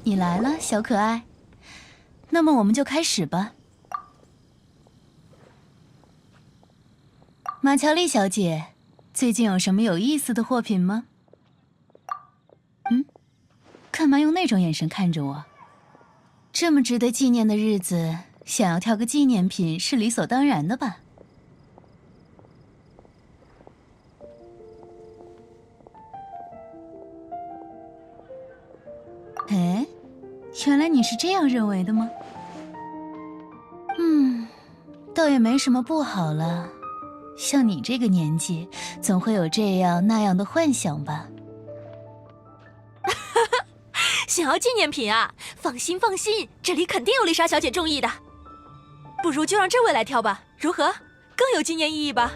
你来了，小可爱。那么我们就开始吧。马乔丽小姐，最近有什么有意思的货品吗？干嘛用那种眼神看着我？这么值得纪念的日子，想要挑个纪念品是理所当然的吧？哎，原来你是这样认为的吗？倒也没什么不好了。像你这个年纪，总会有这样那样的幻想吧？想要纪念品啊？放心放心，这里肯定有丽莎小姐中意的。不如就让这位来挑吧，如何？更有纪念意义吧？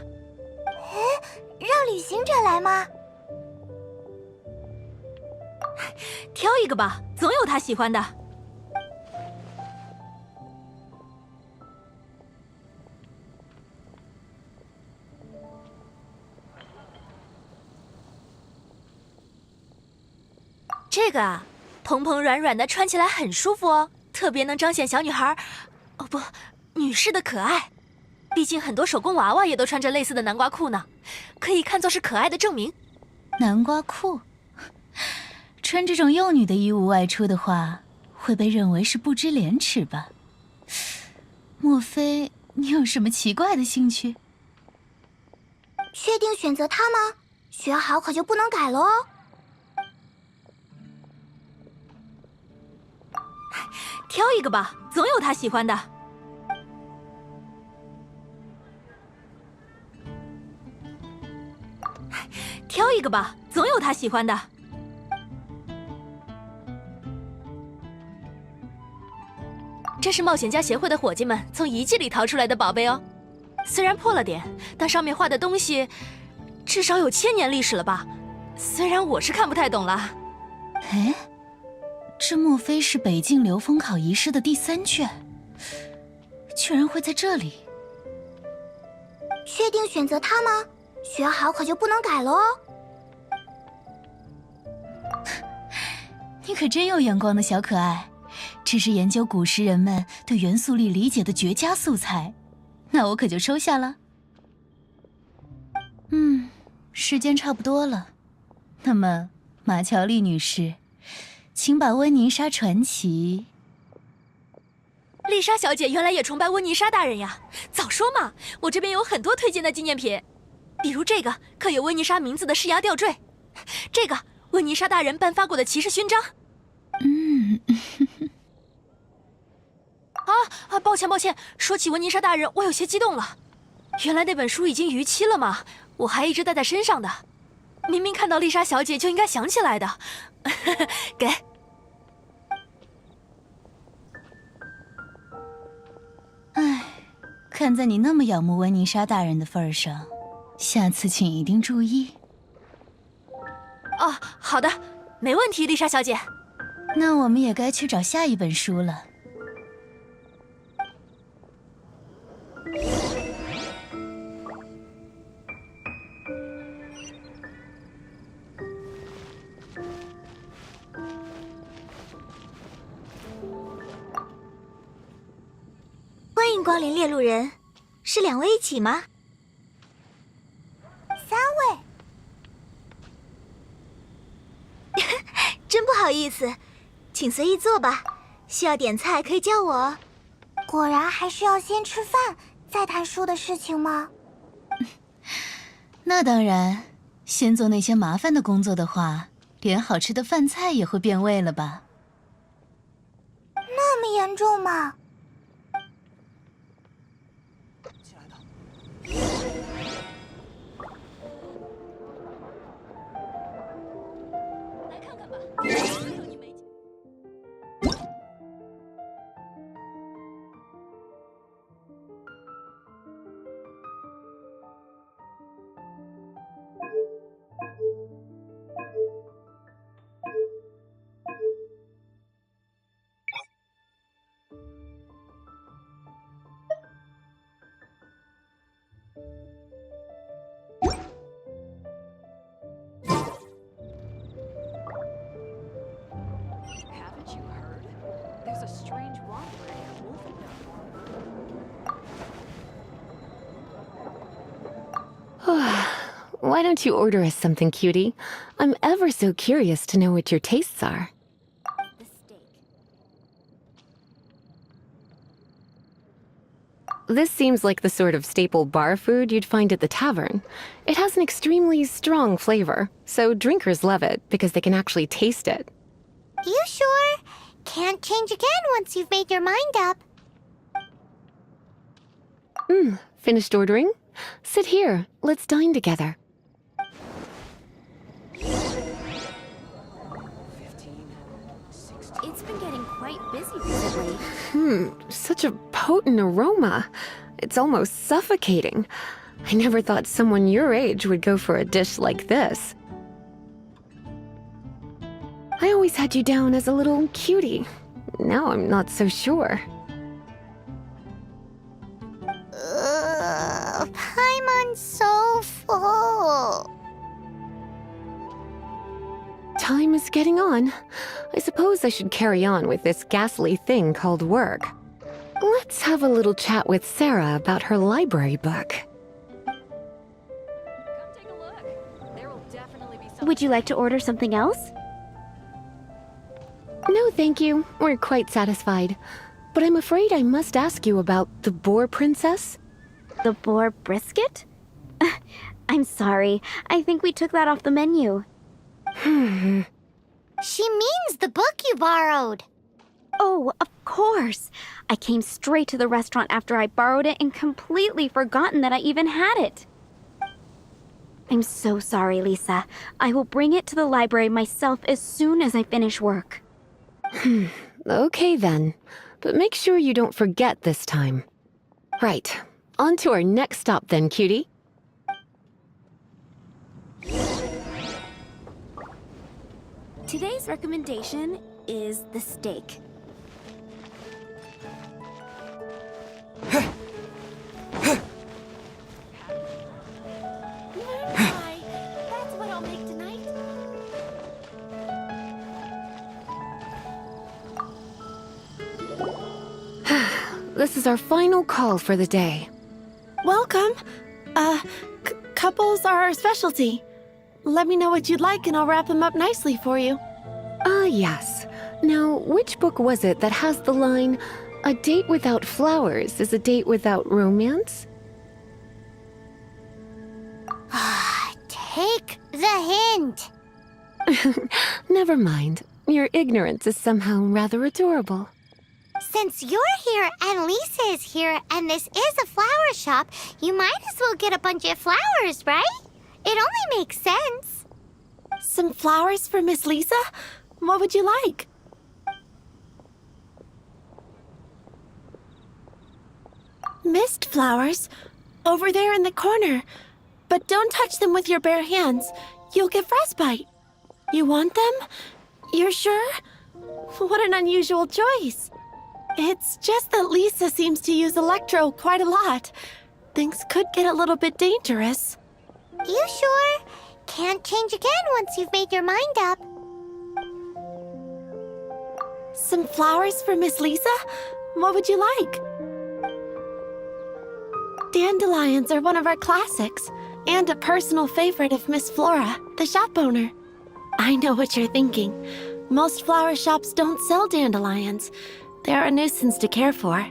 让旅行者来吗？挑一个吧，总有她喜欢的。这个啊，蓬蓬软软的，穿起来很舒服哦，特别能彰显小女孩，哦不，女士的可爱。毕竟很多手工娃娃也都穿着类似的南瓜裤呢，可以看作是可爱的证明。南瓜裤，穿这种幼女的衣物外出的话，会被认为是不知廉耻吧？莫非你有什么奇怪的兴趣？确定选择它吗？学好可就不能改了哦。挑一个吧，总有她喜欢的。挑一个吧，总有她喜欢的。这是冒险家协会的伙计们从遗迹里淘出来的宝贝哦，虽然破了点，但上面画的东西至少有1000年历史了吧？虽然我是看不太懂了。哎，这莫非是北境流风考遗失的第3卷？居然会在这里！确定选择它吗？学好可就不能改了哦。你可真有眼光的小可爱，这是研究古时人们对元素力理解的绝佳素材，那我可就收下了。时间差不多了，那么马乔丽女士，请把温妮莎传奇。丽莎小姐原来也崇拜温妮莎大人呀，早说嘛！我这边有很多推荐的纪念品，比如这个刻有温妮莎名字的狮牙吊坠，这个温妮莎大人颁发过的骑士勋章。抱歉，说起温妮莎大人，我有些激动了。原来那本书已经逾期了嘛，我还一直带在身上的。明明看到丽莎小姐就应该想起来的。给。唉，看在你那么仰慕温妮莎大人的份上，下次请一定注意。哦，好的，没问题，丽莎小姐。那我们也该去找下一本书了。欢迎光临猎鹿人，是2位一起吗？3位。真不好意思，请随意坐吧。需要点菜可以叫我哦。果然还是要先吃饭，再谈书的事情吗？那当然，先做那些麻烦的工作的话，连好吃的饭菜也会变味了吧？那么严重吗？来看看吧。Why don't you order us something, cutie? I'm ever so curious to know what your tastes are. The steak. This seems like the sort of staple bar food you'd find at the tavern. It has an extremely strong flavor, so drinkers love it because they can actually taste it. You sure? Can't change again once you've made your mind up. Finished ordering? Sit here. Let's dine together. It's been getting quite busy recently. Such a potent aroma. It's almost suffocating. I never thought someone your age would go for a dish like this. I always had you down as a little cutie. Now I'm not so sure. Paimon's so full. Time is getting on. I suppose I should carry on with this ghastly thing called work. Let's have a little chat with Sarah about her library book. Come take a look. There will definitely be something. Would you like to order something else? No, thank you. We're quite satisfied. But I'm afraid I must ask you about the boar princess. The boar brisket? I'm sorry. I think we took that off the menu. She means the book you borrowed. Oh, of course. I came straight to the restaurant after I borrowed it and completely forgotten that I even had it. I'm so sorry, Lisa. I will bring it to the library myself as soon as I finish work. Okay then. But make sure you don't forget this time. Right. On to our next stop then, cutie. Today's recommendation is the steak. That's what I'll make tonight. This is our final call for the day. Welcome. Couples are our specialty. Let me know what you'd like and I'll wrap them up nicely for you. Yes. Now, which book was it that has the line, "A date without flowers is a date without romance"? Take the hint. Never mind. Your ignorance is somehow rather adorable. Since you're here and Lisa is here and this is a flower shop, you might as well get a bunch of flowers, right? It only makes sense. Some flowers for Miss Lisa? What would you like? Mist flowers. Over there in the corner. But don't touch them with your bare hands. You'll get frostbite. You want them? You're sure? What an unusual choice. It's just that Lisa seems to use Electro quite a lot. Things could get a little bit dangerous. You sure? Can't change again once you've made your mind up. Some flowers for Miss Lisa? What would you like? Dandelions are one of our classics, and a personal favorite of Miss Flora, the shop owner. I know what you're thinking. Most flower shops don't sell dandelions. They're a nuisance to care for.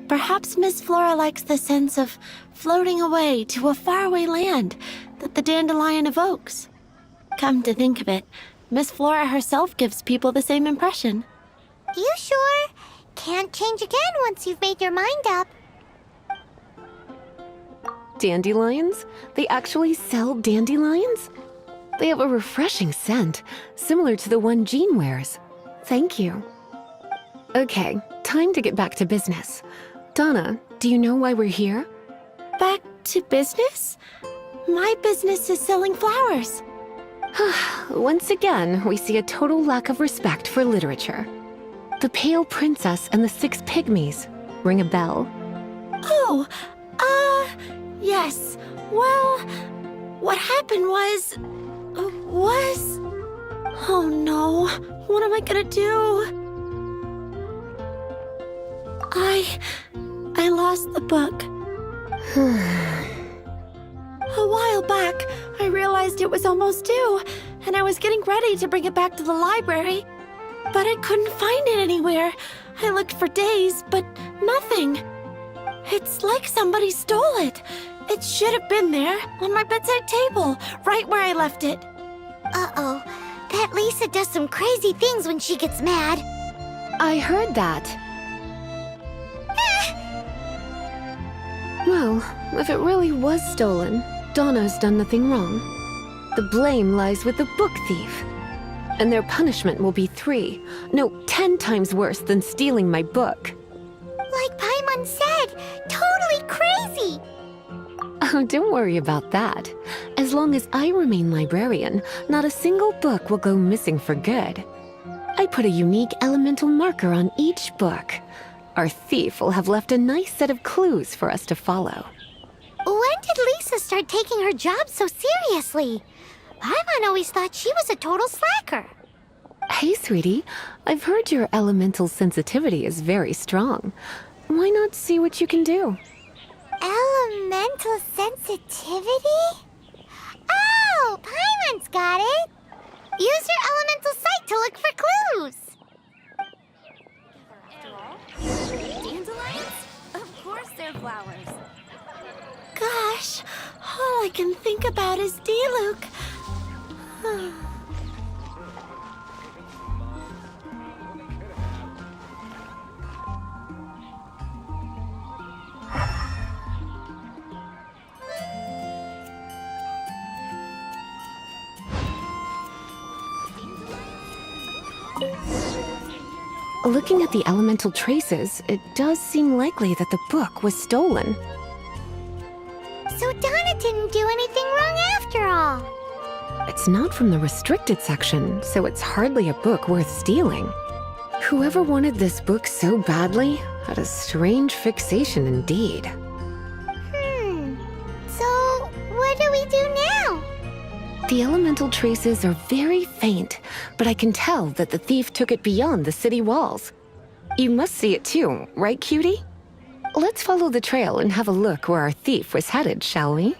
Perhaps Miss Flora likes the sense of floating away to a faraway land that the dandelion evokes. Come to think of it, Miss Flora herself gives people the same impression. You sure? Can't change again once you've made your mind up. Dandelions? They actually sell dandelions? They have a refreshing scent, similar to the one Jean wears. Thank you. Okay, time to get back to business. Donna, do you know why we're here? Back to business? My business is selling flowers. Once again, we see a total lack of respect for literature. The Pale Princess and the Six Pygmies. Ring a bell? Oh, yes. Well, what happened was... Oh no, what am I gonna do? I lost the book. A while back, I realized it was almost due, and I was getting ready to bring it back to the library. But I couldn't find it anywhere. I looked for days, but nothing. It's like somebody stole it. It should have been there, on my bedside table, right where I left it. Uh-oh. That Lisa does some crazy things when she gets mad. I heard that. Well, if it really was stolen, Donna's done nothing wrong. The blame lies with the book thief. And their punishment will be 10 times worse than stealing my book. Like Paimon said, totally crazy. Oh, don't worry about that. As long as I remain librarian, not a single book will go missing for good. I put a unique elemental marker on each book. Our thief will have left a nice set of clues for us to follow. When did Lisa start taking her job so seriously? Paimon always thought she was a total slacker. Hey, sweetie, I've heard your elemental sensitivity is very strong. Why not see what you can do? Elemental sensitivity? Oh, Paimon's got it. Use your elemental sight to look for clues. Dandelions? Of course they're flowers. Gosh, all I can think about is Diluc. Looking at the elemental traces, it does seem likely that the book was stolen. So Donna didn't do anything wrong after all. It's not from the restricted section, so it's hardly a book worth stealing. Whoever wanted this book so badly had a strange fixation indeed. So what do we do now? The elemental traces are very faint, but I can tell that the thief took it beyond the city walls. You must see it too, right, cutie? Let's follow the trail and have a look where our thief was headed, shall we?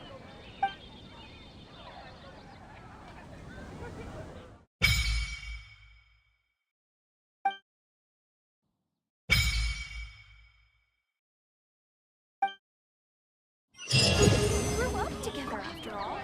Grew up together after all.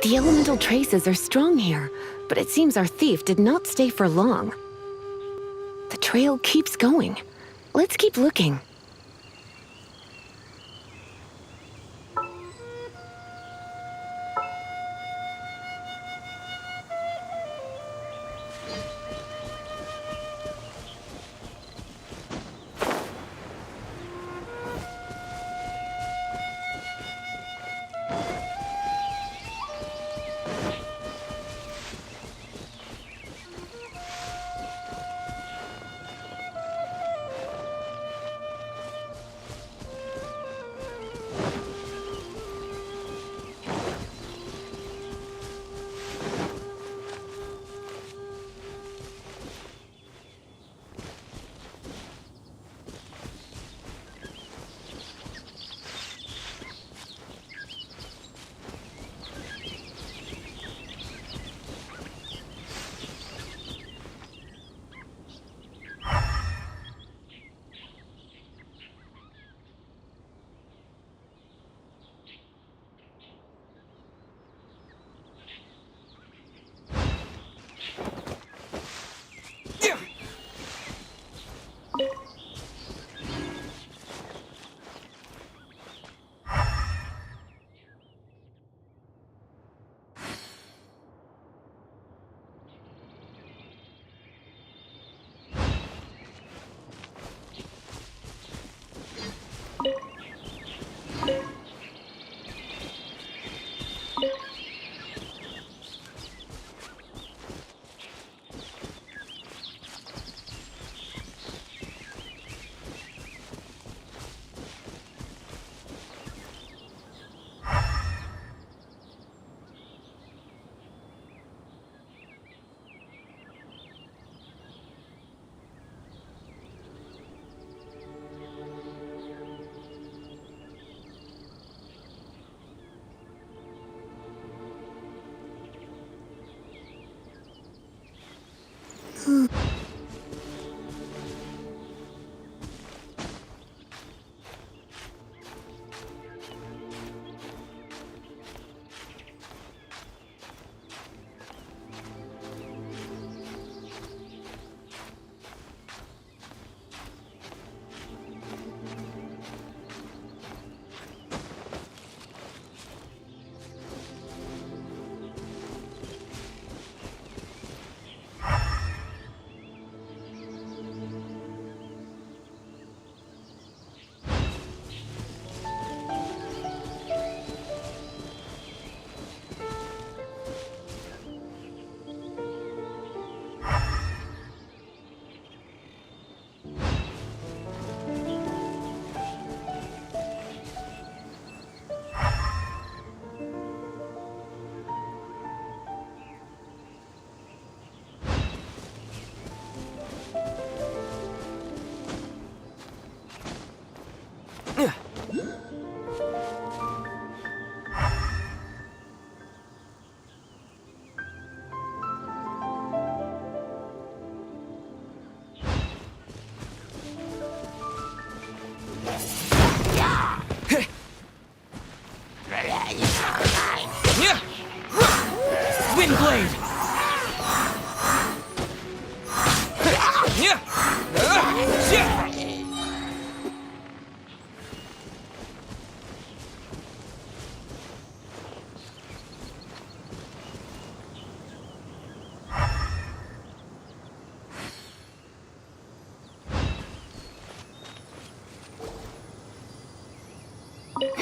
The elemental traces are strong here, but it seems our thief did not stay for long. The trail keeps going. Let's keep looking.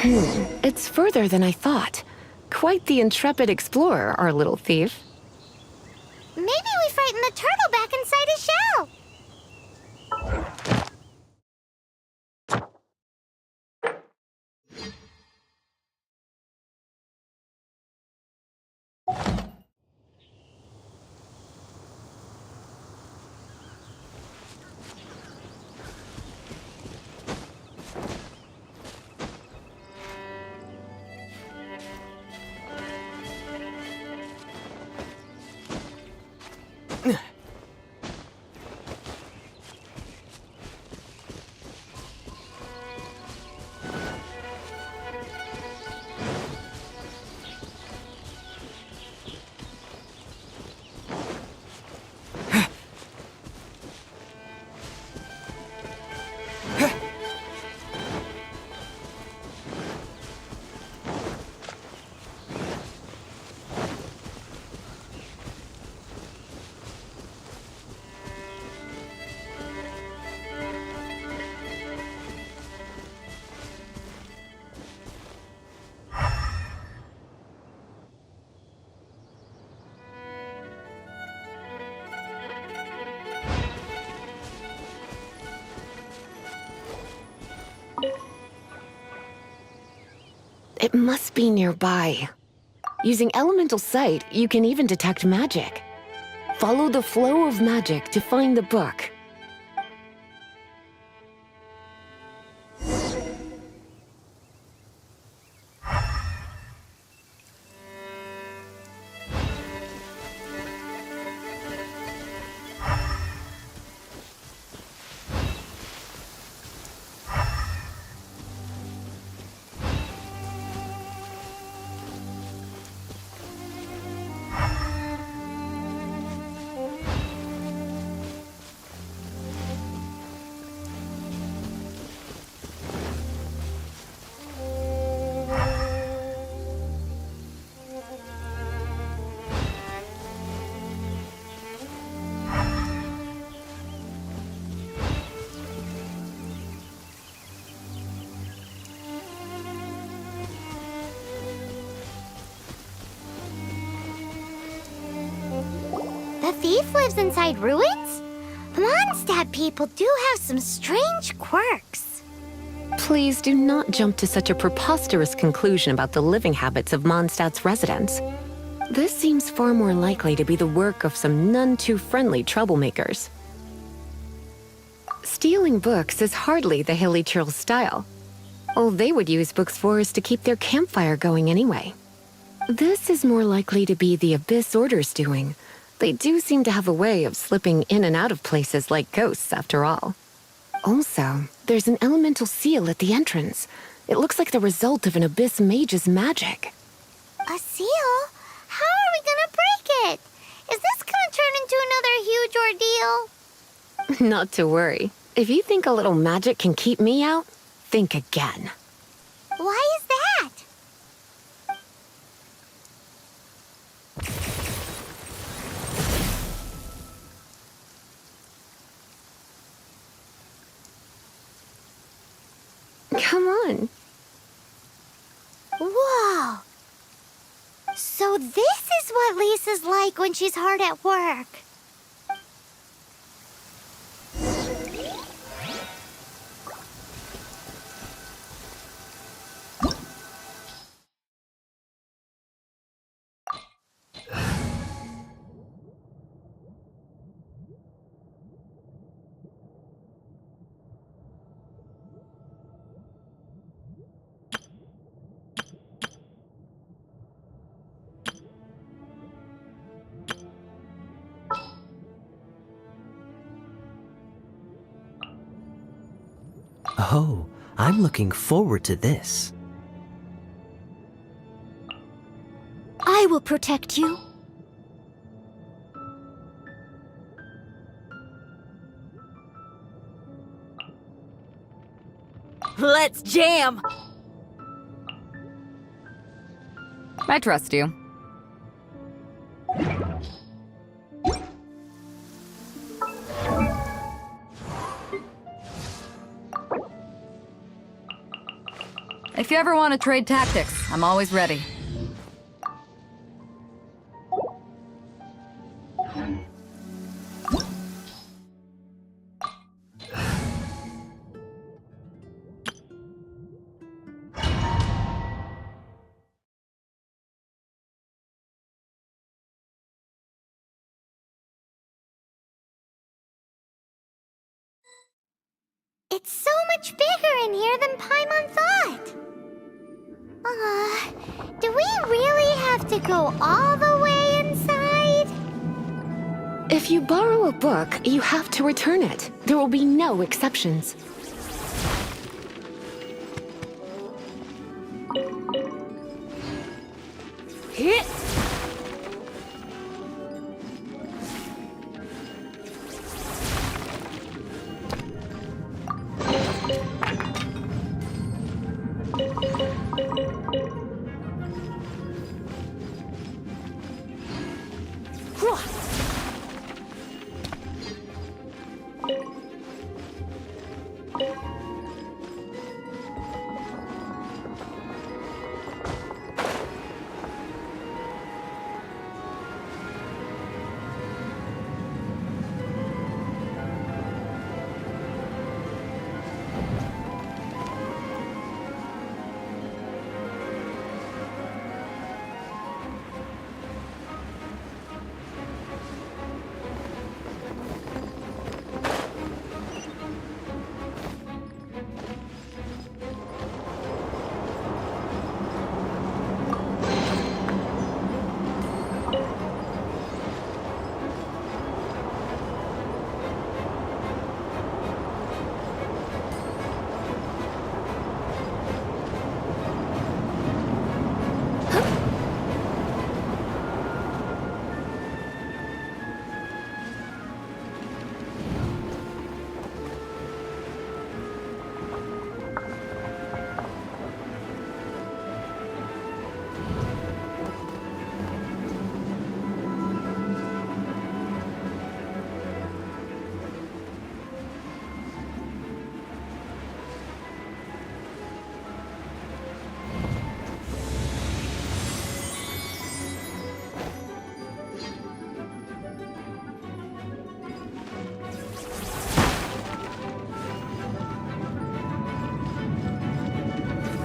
It's further than I thought. Quite the intrepid explorer, our little thief. Maybe we frightened the turtle back inside his shell. It must be nearby. Using elemental sight, you can even detect magic. Follow the flow of magic to find the book. The thief lives inside ruins? Mondstadt people do have some strange quirks. Please do not jump to such a preposterous conclusion about the living habits of Mondstadt's residents. This seems far more likely to be the work of some none-too-friendly troublemakers. Stealing books is hardly the Hilly Churl's style. All they would use books for is to keep their campfire going anyway. This is more likely to be the Abyss Order's doing. They do seem to have a way of slipping in and out of places like ghosts, after all. Also, there's an elemental seal at the entrance. It looks like the result of an Abyss mage's magic. A seal? How are we gonna break it? Is this gonna turn into another huge ordeal? Not to worry. If you think a little magic can keep me out, think again. Why is that? Come on. Whoa! So this is what Lisa's like when she's hard at work. Oh, I'm looking forward to this. I will protect you. Let's jam! I trust you. If you ever want to trade tactics, I'm always ready. It's so much bigger in here than Paimon thought. Do we really have to go all the way inside? If you borrow a book, you have to return it. There will be no exceptions. Hit!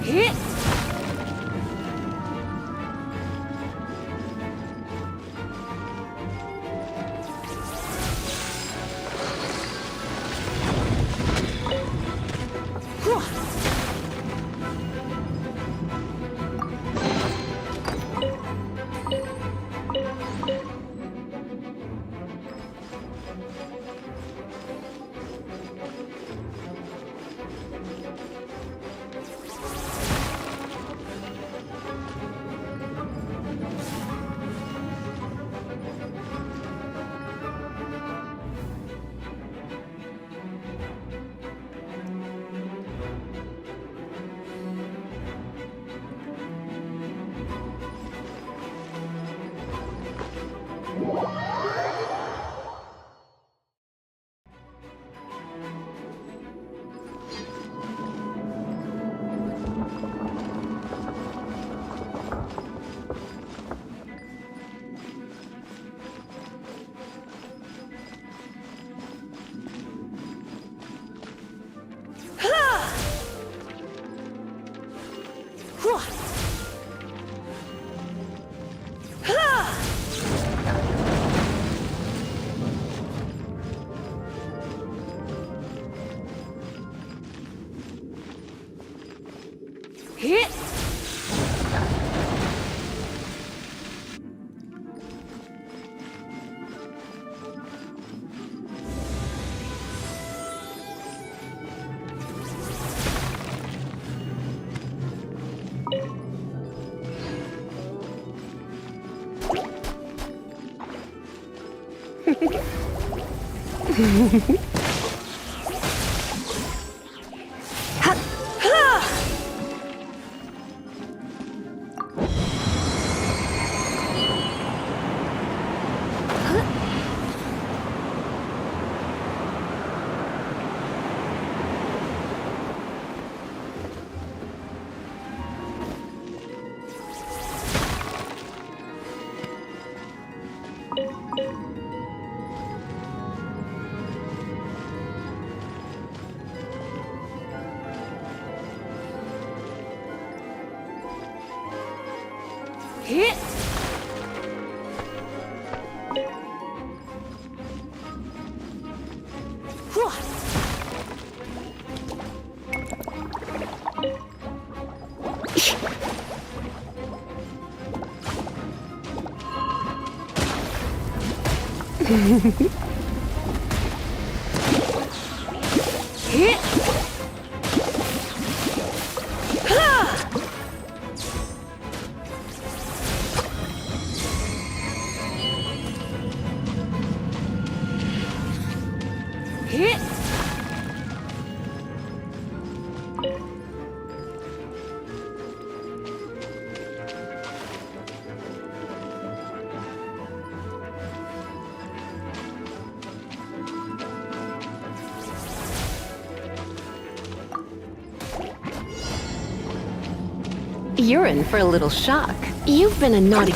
Hit! You're in for a little shock. You've been a naughty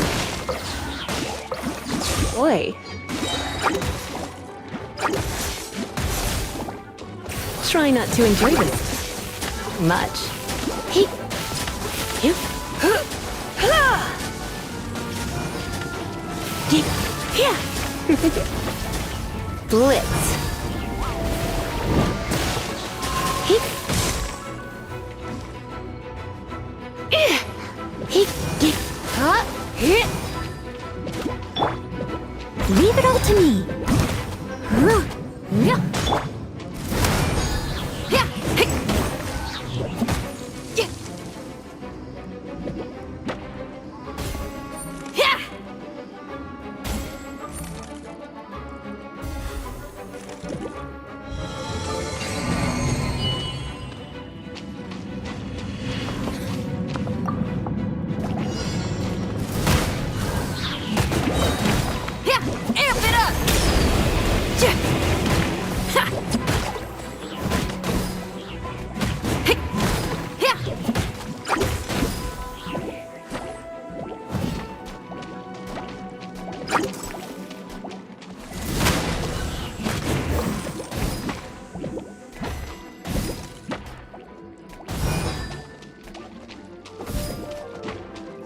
boy. Try not to enjoy this much. Hey. You. Blitz. Leave it all to me.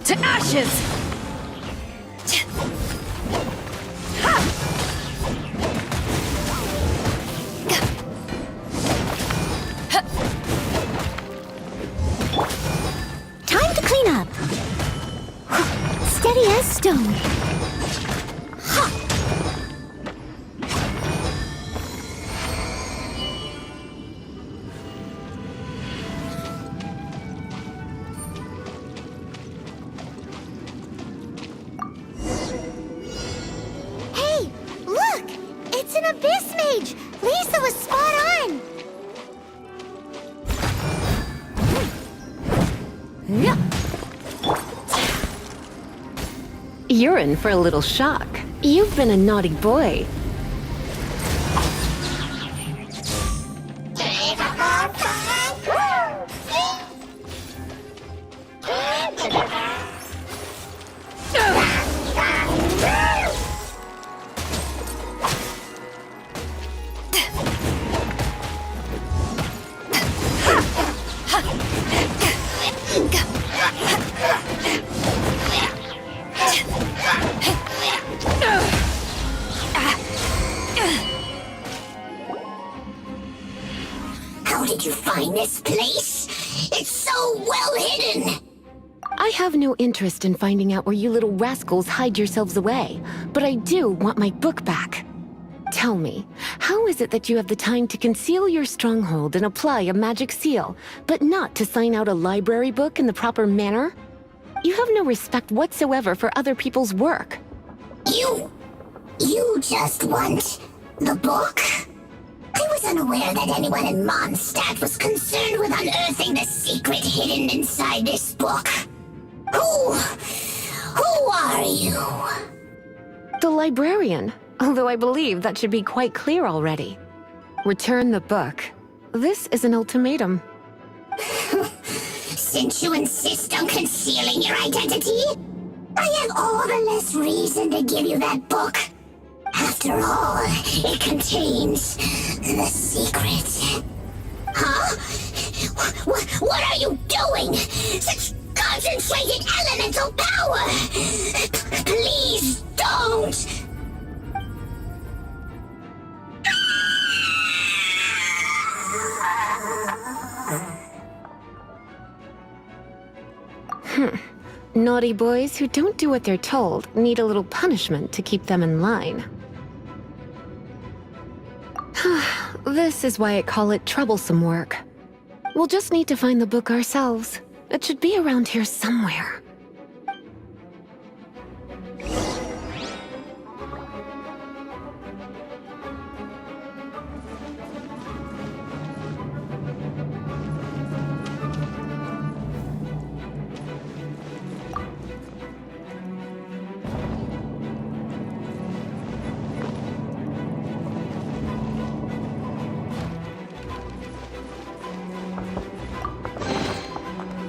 To ashes! Time to clean up. Steady as stone. Hey, look! It's an abyss mage! Lisa was spot on! You're in for a little shock. You've been a naughty boy. How did you find this place? It's so well hidden! I have no interest in finding out where you little rascals hide yourselves away, but I do want my book back. Tell me, how is it that you have the time to conceal your stronghold and apply a magic seal, but not to sign out a library book in the proper manner? You have no respect whatsoever for other people's work. You just want the book? I was unaware that anyone in Mondstadt was concerned with unearthing the secret hidden inside this book. Who are you? The librarian, although I believe that should be quite clear already. Return the book. This is an ultimatum. Since you insist on concealing your identity, I have all the less reason to give you that book. After all, it contains the secret. Huh? What are you doing? Such concentrated elemental power! Please don't! Naughty boys who don't do what they're told need a little punishment to keep them in line. This is why I call it troublesome work. We'll just need to find the book ourselves. It should be around here somewhere.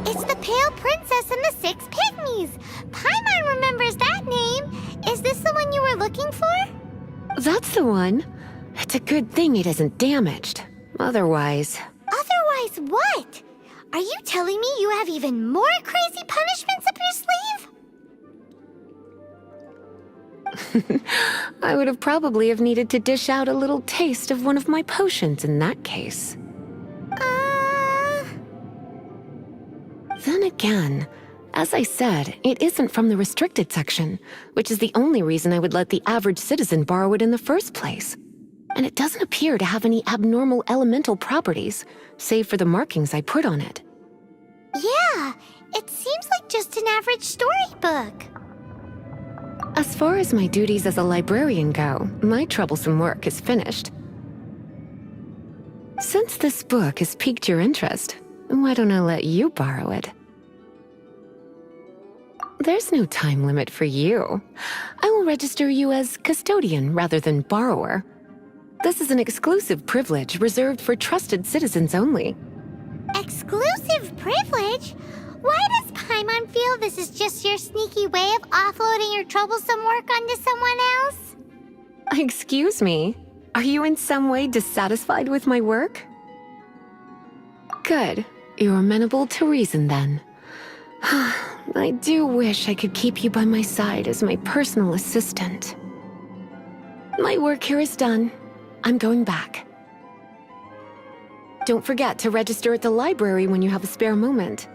It's the Pale Princess and the Six Pygmies! Paimon remembers that name! Is this the one you were looking for? That's the one. It's a good thing it isn't damaged. Otherwise... Otherwise what? Are you telling me you have even more crazy punishments up your sleeve? I would have probably have needed to dish out a little taste of one of my potions in that case. Then again, as I said, it isn't from the restricted section, which is the only reason I would let the average citizen borrow it in the first place. And it doesn't appear to have any abnormal elemental properties, save for the markings I put on it. Yeah, it seems like just an average storybook. As far as my duties as a librarian go, my troublesome work is finished. Since this book has piqued your interest, why don't I let you borrow it? There's no time limit for you. I will register you as custodian rather than borrower. This is an exclusive privilege reserved for trusted citizens only. Exclusive privilege? Why does Paimon feel this is just your sneaky way of offloading your troublesome work onto someone else? Excuse me, are you in some way dissatisfied with my work? Good. You're amenable to reason then. I do wish I could keep you by my side as my personal assistant. My work here is done. I'm going back. Don't forget to register at the library when you have a spare moment.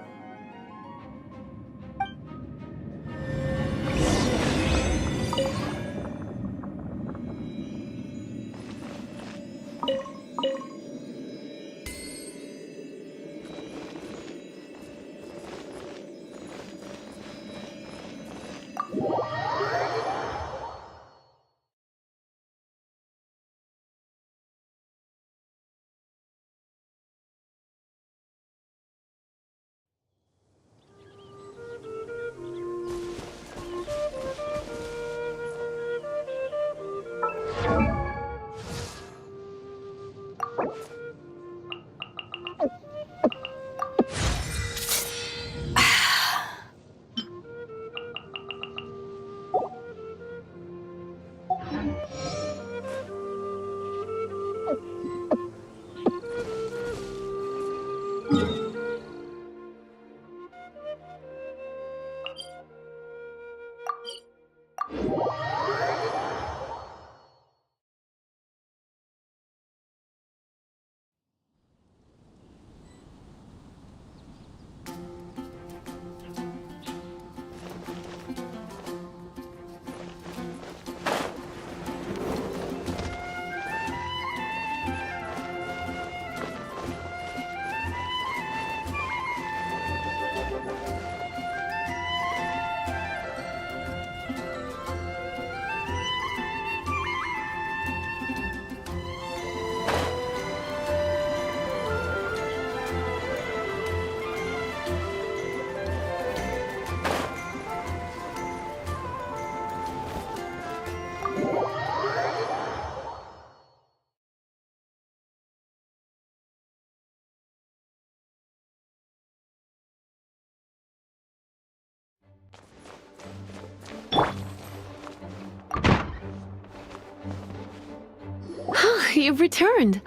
You've returned.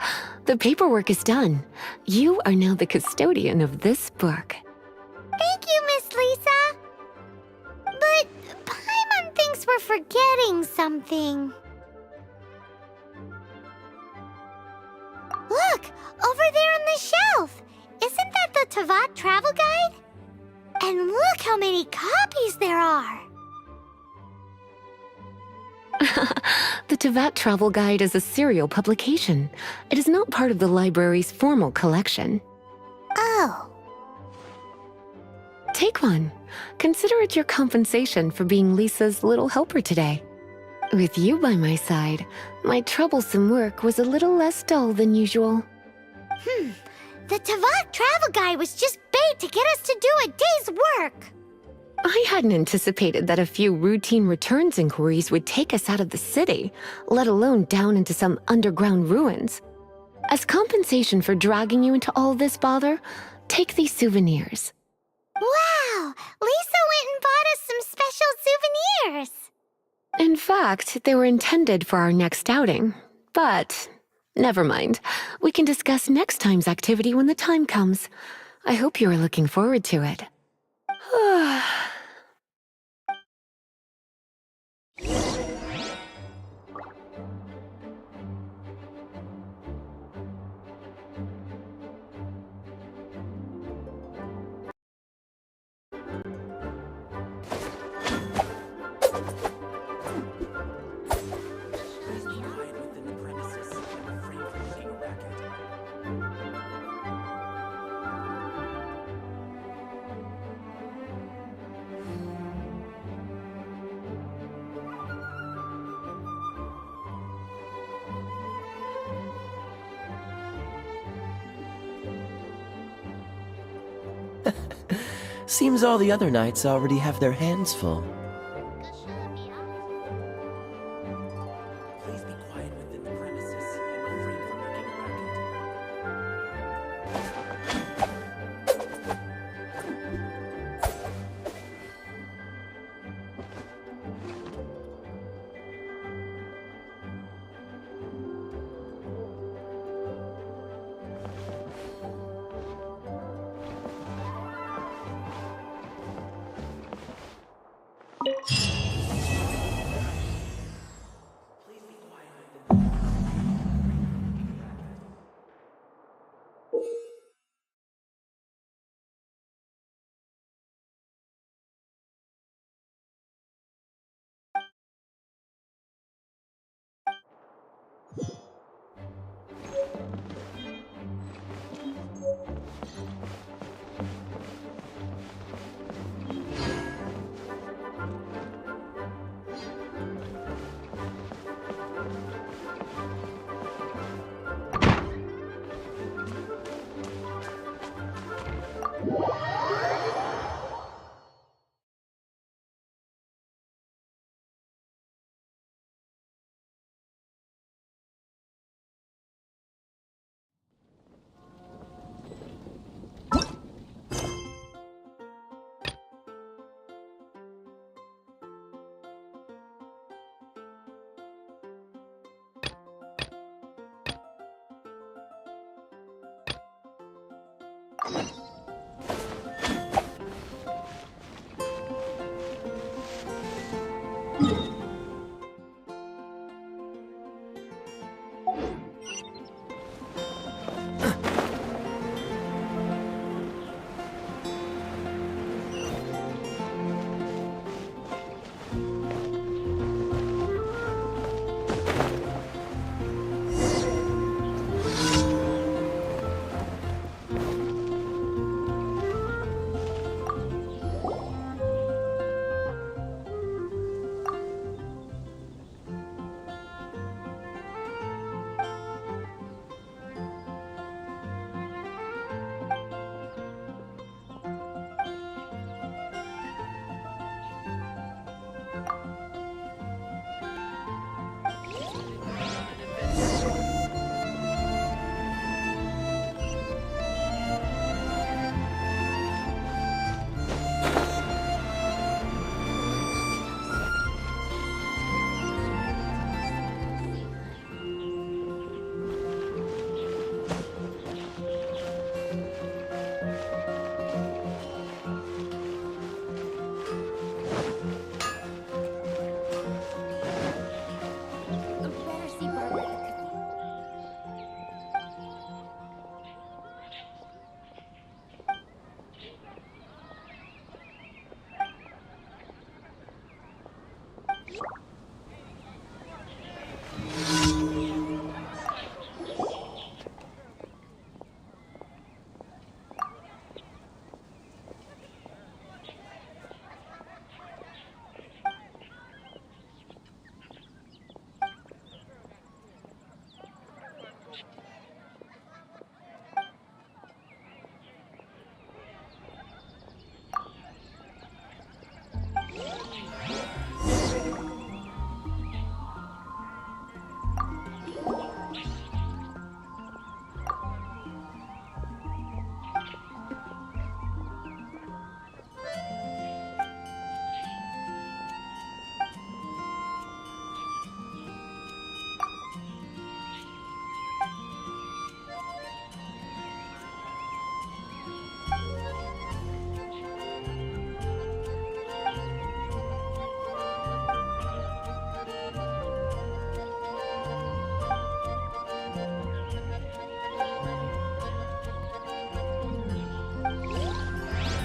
The paperwork is done. You are now the custodian of this book. Thank you, Miss Lisa. But Paimon thinks we're forgetting something. Look, over there on the shelf. Isn't that the Tavat travel guide? And look how many copies there are. The Tavat Travel Guide is a serial publication. It is not part of the library's formal collection. Oh. Take one. Consider it your compensation for being Lisa's little helper today. With you by my side, my troublesome work was a little less dull than usual. The Tavat travel guide was just bait to get us to do a day's work. I hadn't anticipated that a few routine returns inquiries would take us out of the city, let alone down into some underground ruins. As compensation for dragging you into all this bother, take these souvenirs. Wow! Lisa went and bought us some special souvenirs. In fact, they were intended for our next outing. But never mind. We can discuss next time's activity when the time comes. I hope you are looking forward to it. Seems all the other knights already have their hands full. Please be quiet within the premises and refrain from making a racket.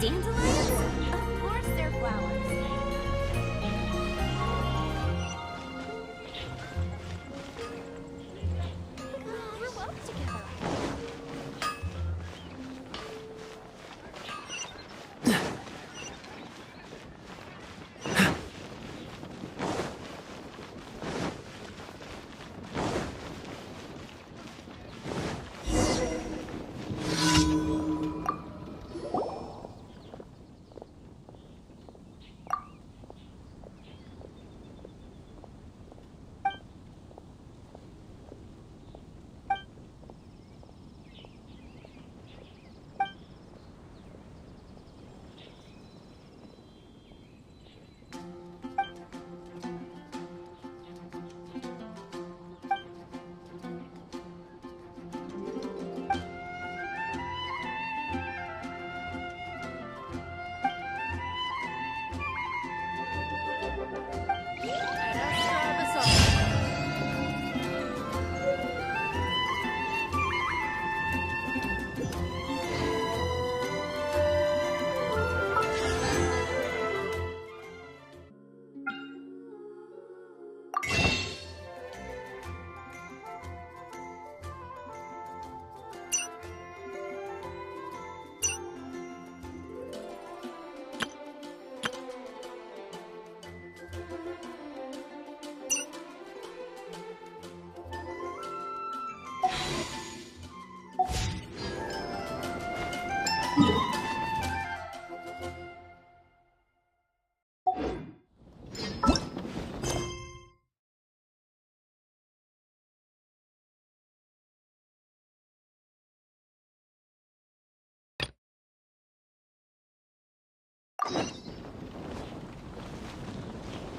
Dandelions? Of course they're flowers. We're well together.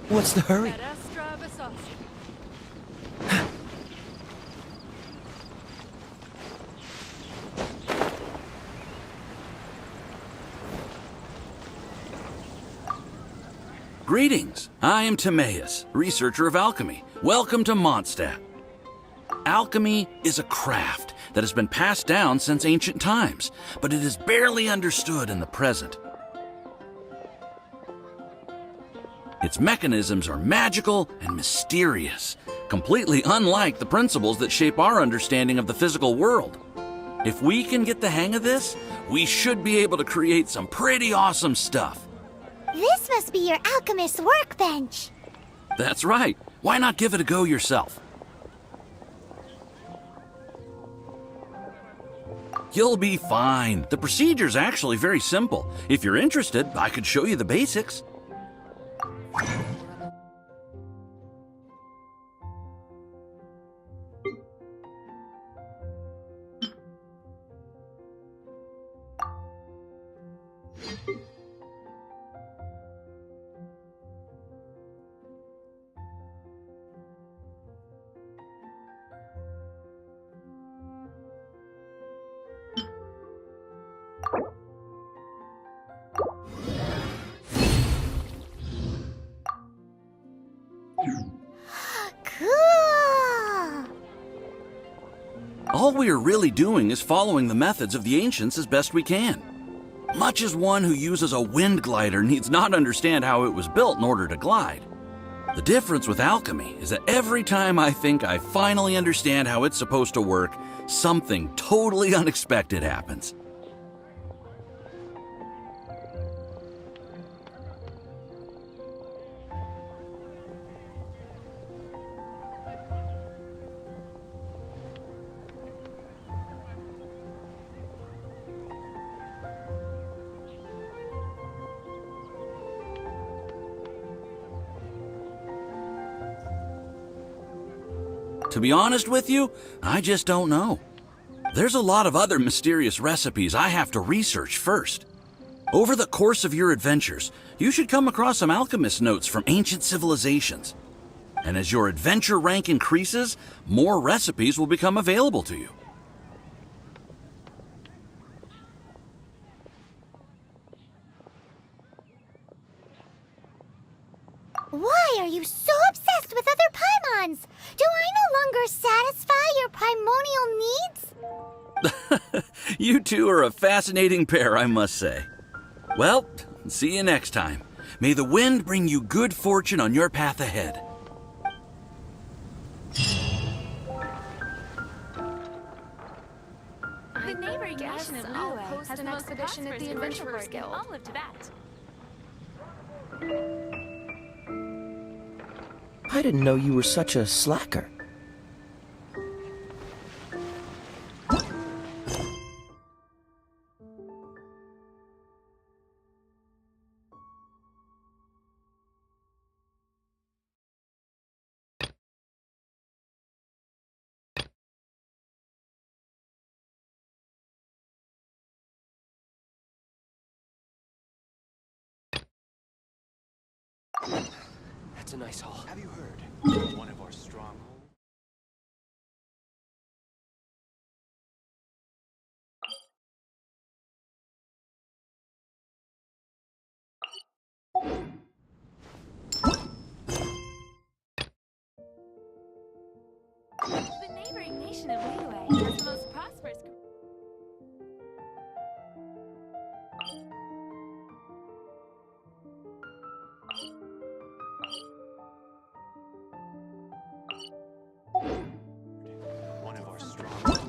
What's the hurry? Greetings, I am Timaeus, researcher of alchemy. Welcome to Mondstadt. Alchemy is a craft that has been passed down since ancient times, but it is barely understood in the present. Its mechanisms are magical and mysterious, completely unlike the principles that shape our understanding of the physical world. If we can get the hang of this, we should be able to create some pretty awesome stuff. This must be your alchemist's workbench. That's right. Why not give it a go yourself? You'll be fine. The procedure's actually very simple. If you're interested, I could show you the basics. Cool! All we are really doing is following the methods of the ancients as best we can. Much as one who uses a wind glider needs not understand how it was built in order to glide. The difference with alchemy is that every time I think I finally understand how it's supposed to work, something totally unexpected happens. To be honest with you, I just don't know. There's a lot of other mysterious recipes I have to research first. Over the course of your adventures, you should come across some alchemist notes from ancient civilizations. And as your adventure rank increases, more recipes will become available to you. Why are you so obsessed with other Paimons? Do I no longer satisfy your primordial needs? You two are a fascinating pair, I must say. Well, see you next time. May the wind bring you good fortune on your path ahead. The neighboring nation of Liyue has an expedition at the Adventurers Guild. All of Tibet. I didn't know you were such a slacker. That's a nice haul. Have you heard? One of our strongholds. The neighboring nation of Liyue has the most prosperous. One of our strongholds.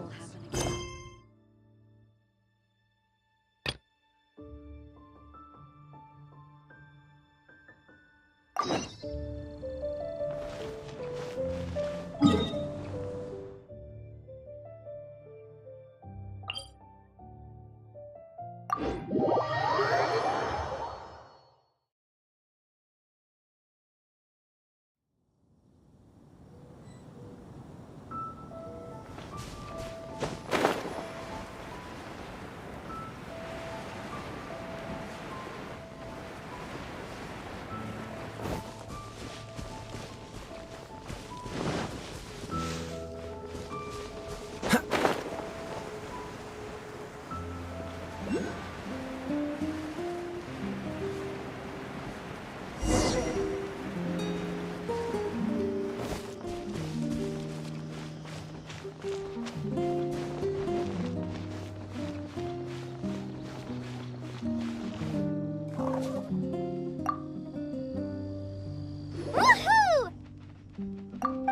Woohoo!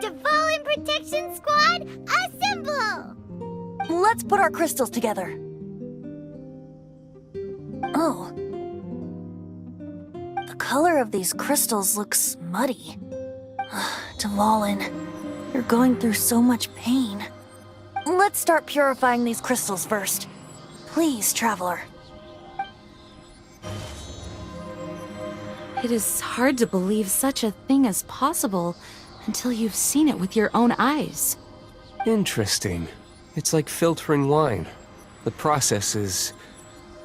Divine Protection Squad, assemble! Let's put our crystals together. Oh. The color of these crystals looks muddy. Dvalin, you're going through so much pain. Let's start purifying these crystals first. Please, Traveler. It is hard to believe such a thing is possible until you've seen it with your own eyes. Interesting. It's like filtering wine. The process is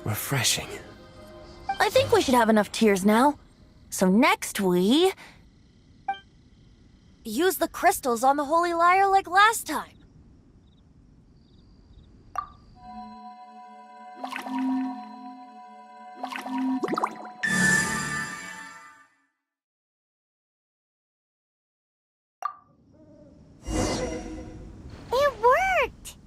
refreshing. I think we should have enough tears now. So next we... use the crystals on the Holy Lyre like last time. It worked!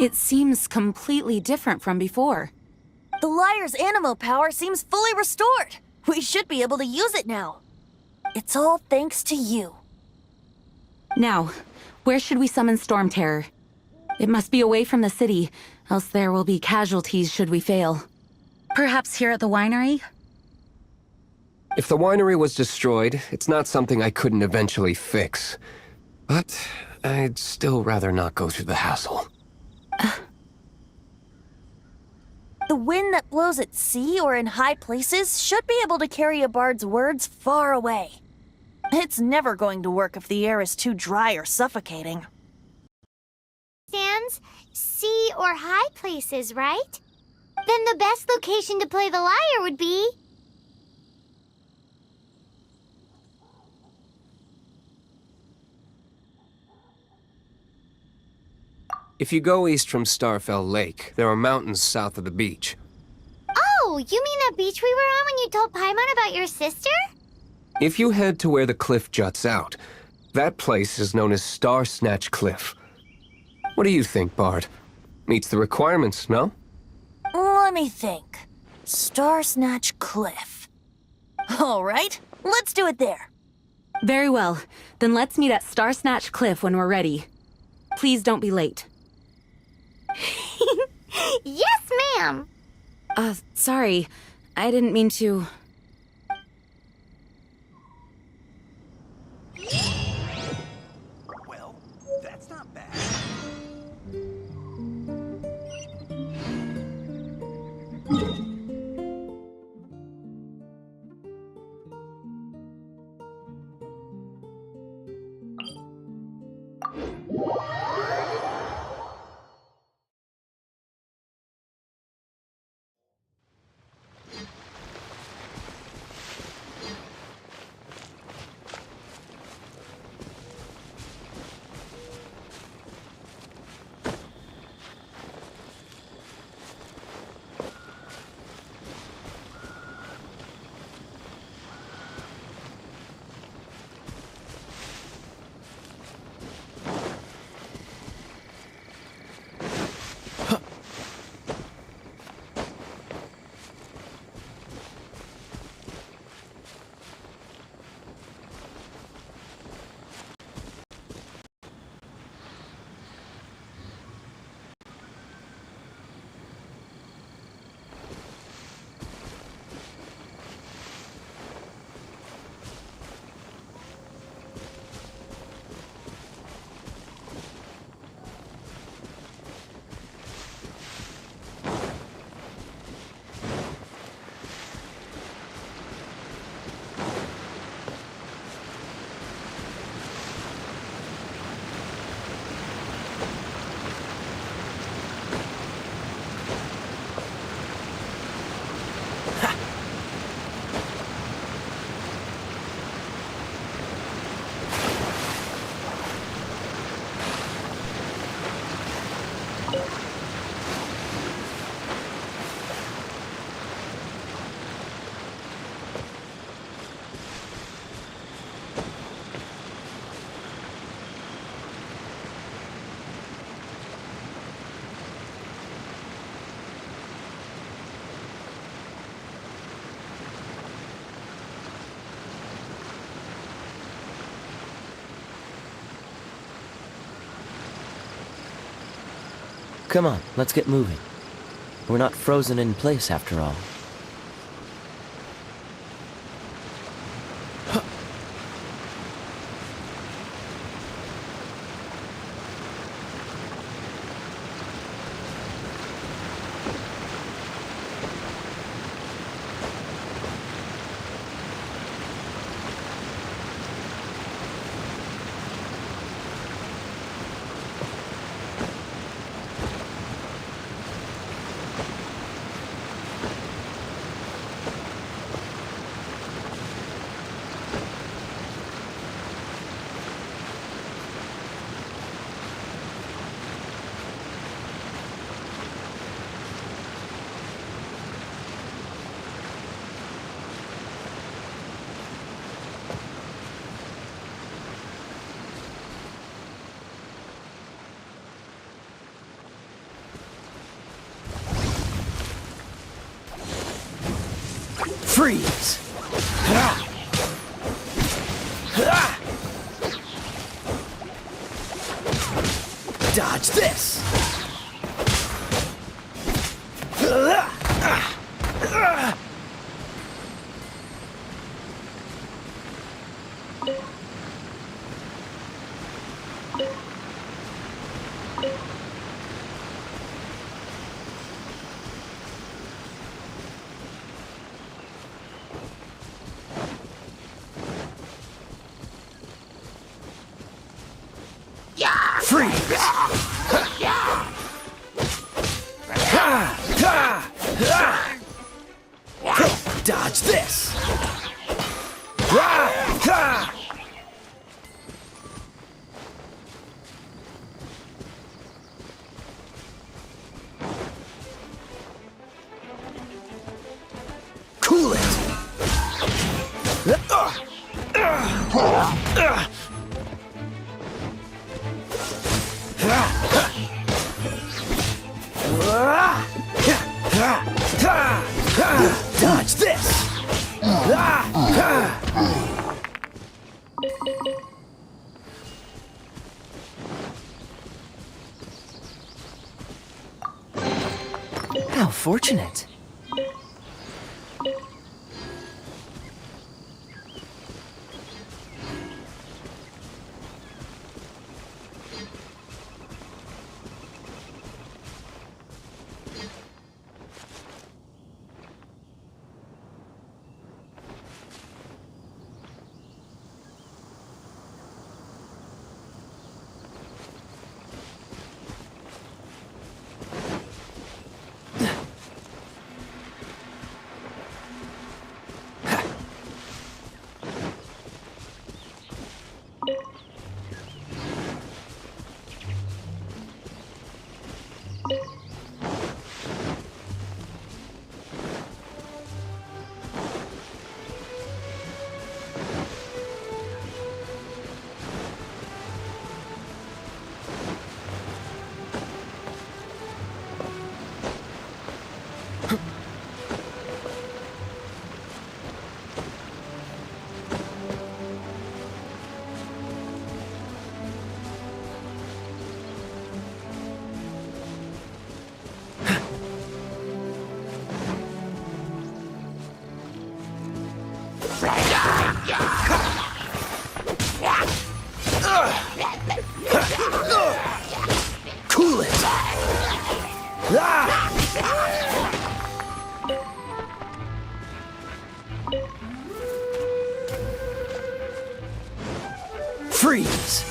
It seems completely different from before. The liar's animo power seems fully restored. We should be able to use it now. It's all thanks to you. Now, where should we summon Storm Terror? It must be away from the city, else there will be casualties should we fail. Perhaps here at the winery? If the winery was destroyed, it's not something I couldn't eventually fix. But I'd still rather not go through the hassle. The wind that blows at sea or in high places should be able to carry a bard's words far away. It's never going to work if the air is too dry or suffocating. Stands, sea, or high places, right? Then the best location to play the lyre would be... If you go east from Starfell Lake, there are mountains south of the beach. Oh, you mean that beach we were on when you told Paimon about your sister? If you head to where the cliff juts out, that place is known as Star Snatch Cliff. What do you think, Bard? Meets the requirements, no? Let me think. Star Snatch Cliff. All right, let's do it there. Very well. Then let's meet at Star Snatch Cliff when we're ready. Please don't be late. Yes, ma'am! Sorry. I didn't mean to... Well, that's not bad. Come on, let's get moving. We're not frozen in place after all. Freeze! Dodge this! Freeze! Dodge this! Cool it! Dodge this! How fortunate. Cool it! Freeze!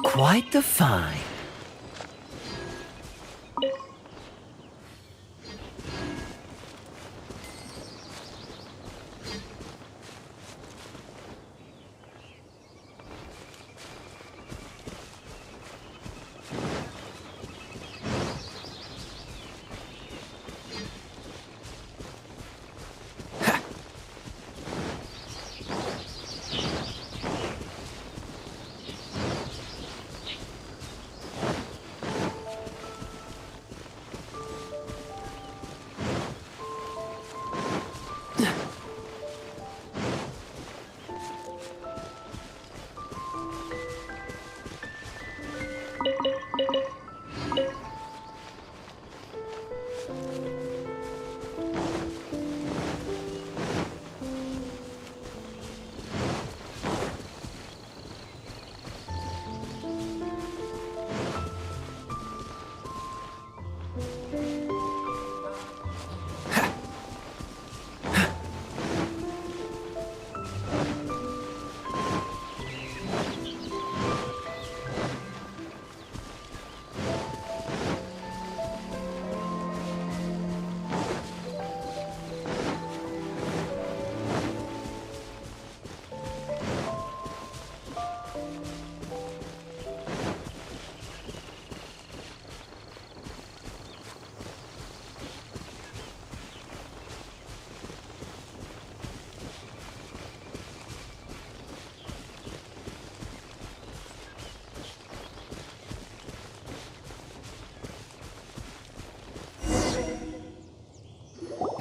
Quite the find.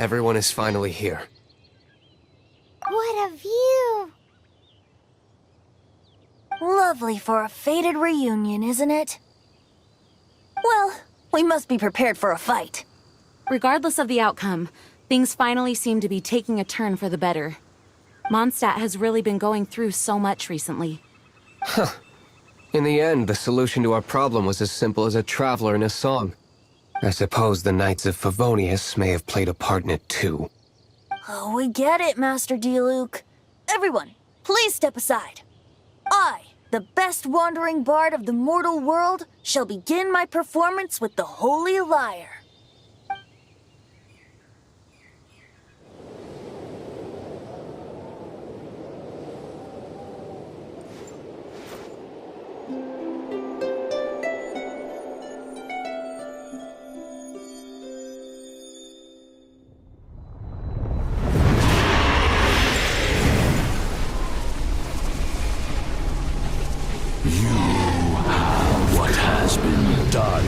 Everyone is finally here. What a view! Lovely for a fated reunion, isn't it? Well, we must be prepared for a fight. Regardless of the outcome, things finally seem to be taking a turn for the better. Mondstadt has really been going through so much recently. In the end, the solution to our problem was as simple as a traveler in a song. I suppose the Knights of Favonius may have played a part in it too. Oh, we get it, Master Diluc. Everyone, please step aside. I, the best wandering bard of the mortal world, shall begin my performance with the Holy Lyre. What has been done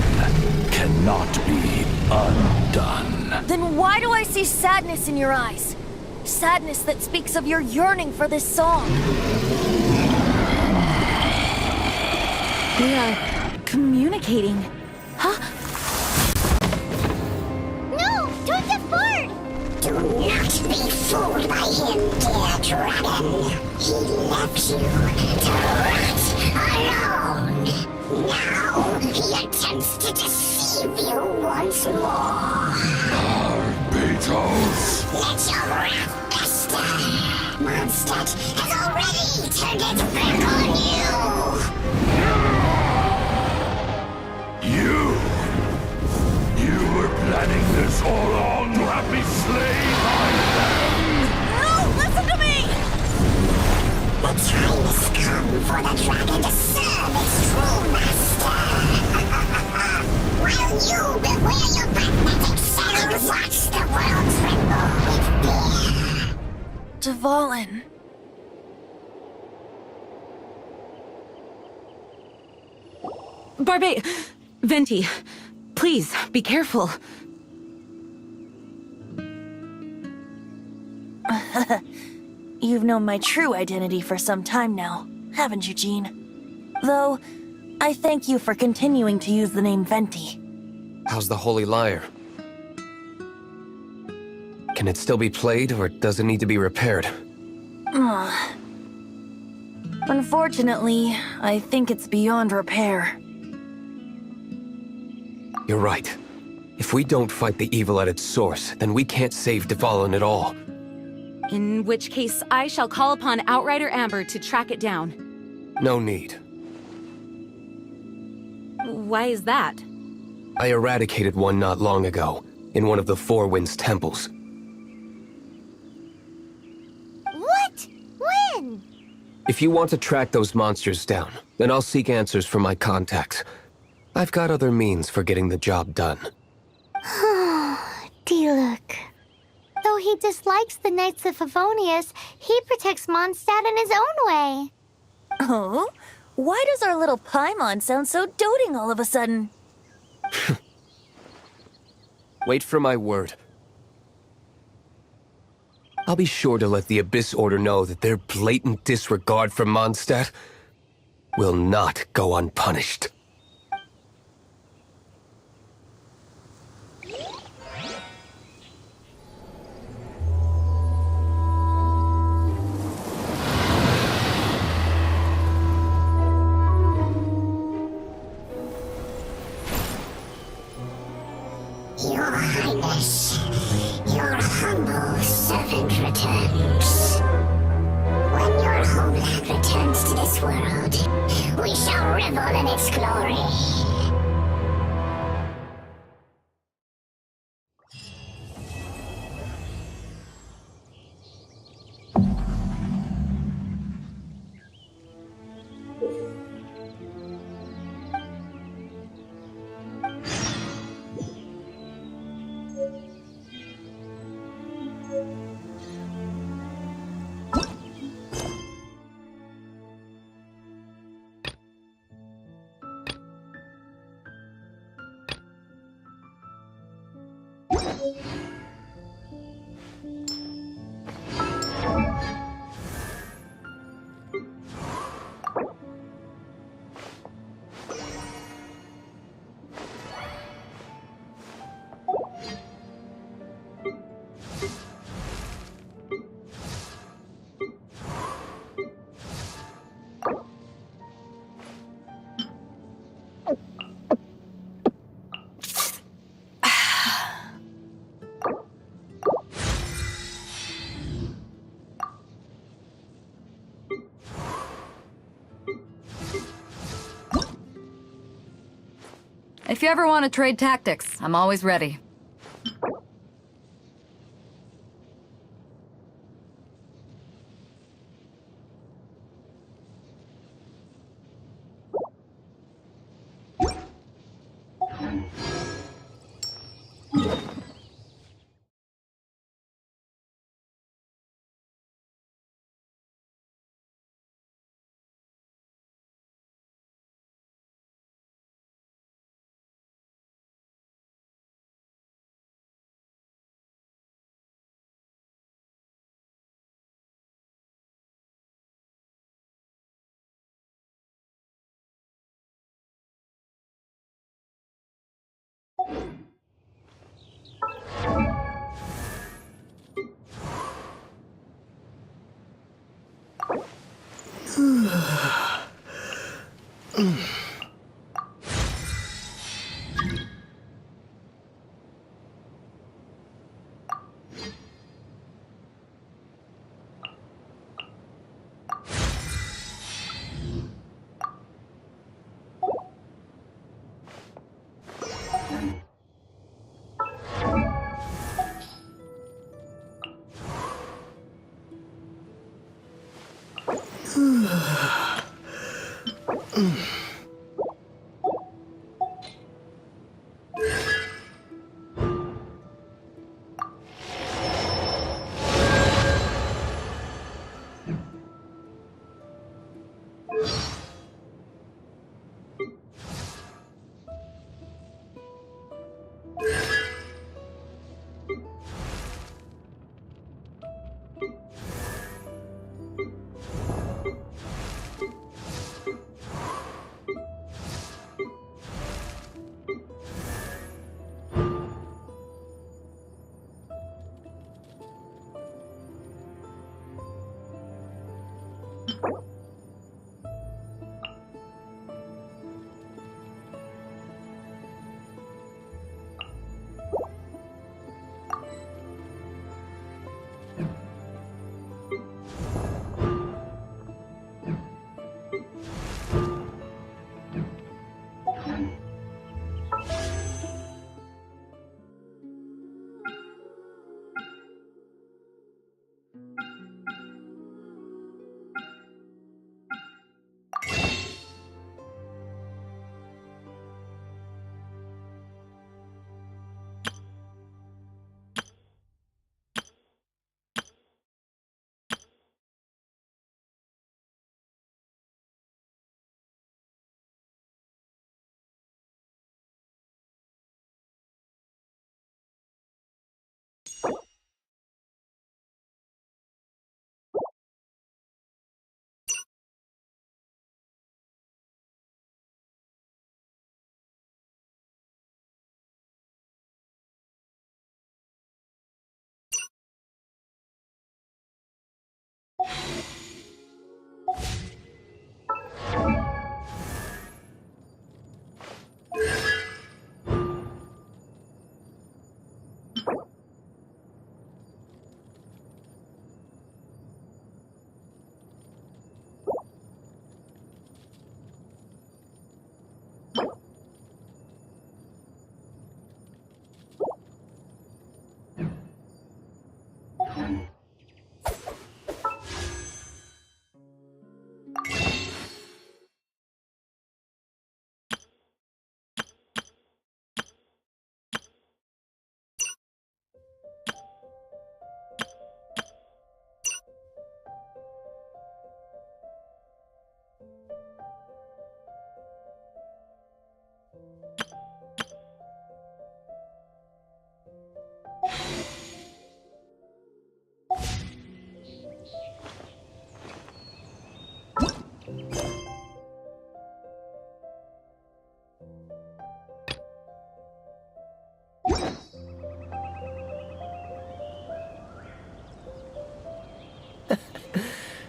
cannot be undone. Then why do I see sadness in your eyes? Sadness that speaks of your yearning for this song. We are communicating. Huh? No! Don't get bored! Do not be fooled by him, dear dragon. He left you to rot alone. Now he attempts to deceive you once more. Beatles! Let your wrath fester. Mondstadt has already turned its back on you. You were planning this all along to have me slain by them! No, listen to me! The time has come for the dragon to serve its true master. While you beware your magnetic cells, watch the world tremble with fear. Dvalin. Barbe... Venti, please, be careful. You've known my true identity for some time now, haven't you, Jean? Though, I thank you for continuing to use the name Venti. How's the Holy Lyre? Can it still be played, or does it need to be repaired? Unfortunately, I think it's beyond repair. You're right. If we don't fight the evil at its source, then we can't save Dvalin at all. In which case, I shall call upon Outrider Amber to track it down. No need. Why is that? I eradicated one not long ago, in one of the Four Winds temples. What? When? If you want to track those monsters down, then I'll seek answers from my contacts. I've got other means for getting the job done. Diluc. Though he dislikes the Knights of Favonius, he protects Mondstadt in his own way. Oh? Why does our little Paimon sound so doting all of a sudden? Wait for my word. I'll be sure to let the Abyss Order know that their blatant disregard for Mondstadt will not go unpunished. Your Highness, your humble servant returns. When your homeland returns to this world, we shall revel in its glory. If you ever want to trade tactics, I'm always ready.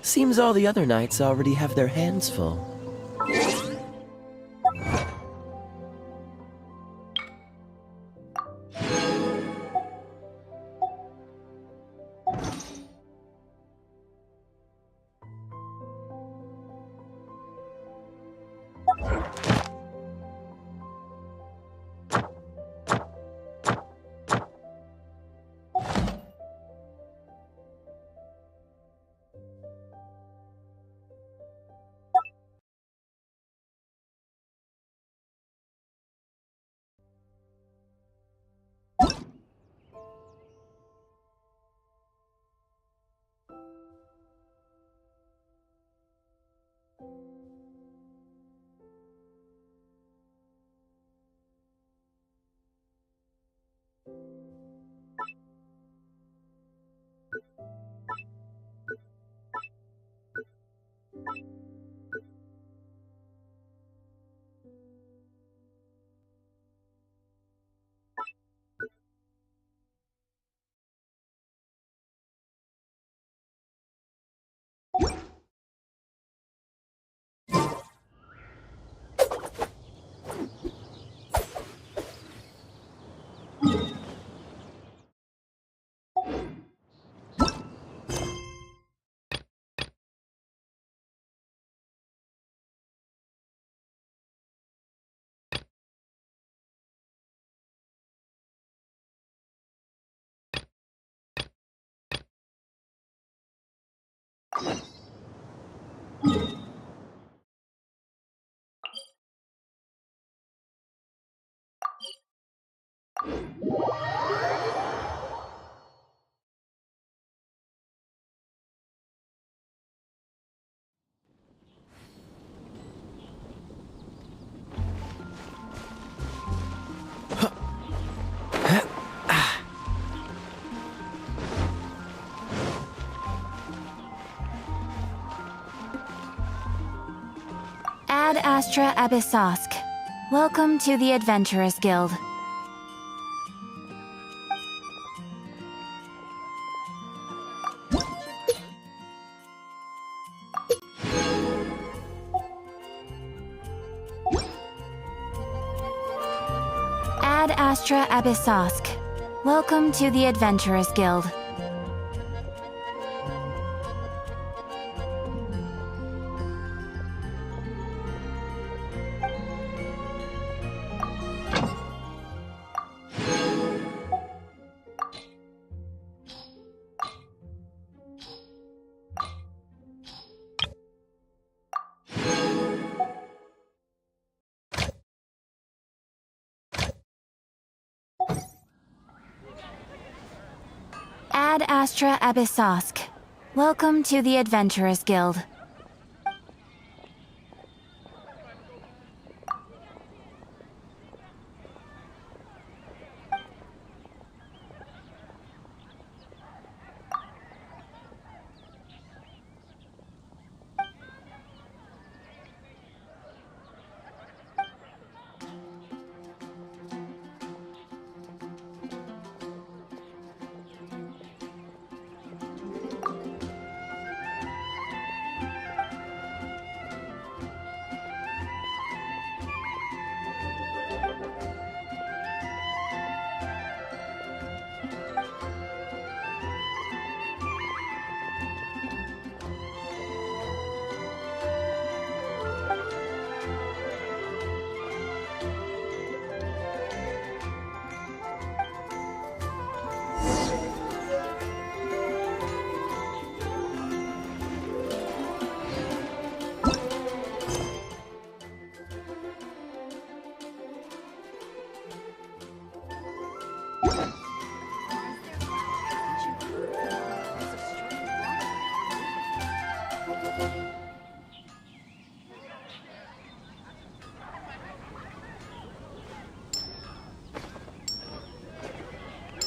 Seems all the other knights already have their hands full. Ad Astra Abyssosk. Welcome to the Adventurers Guild. Ad Astra Abyssosk. Welcome to the Adventurers Guild. Ad Astra Abyssosk. Welcome to the Adventurers Guild.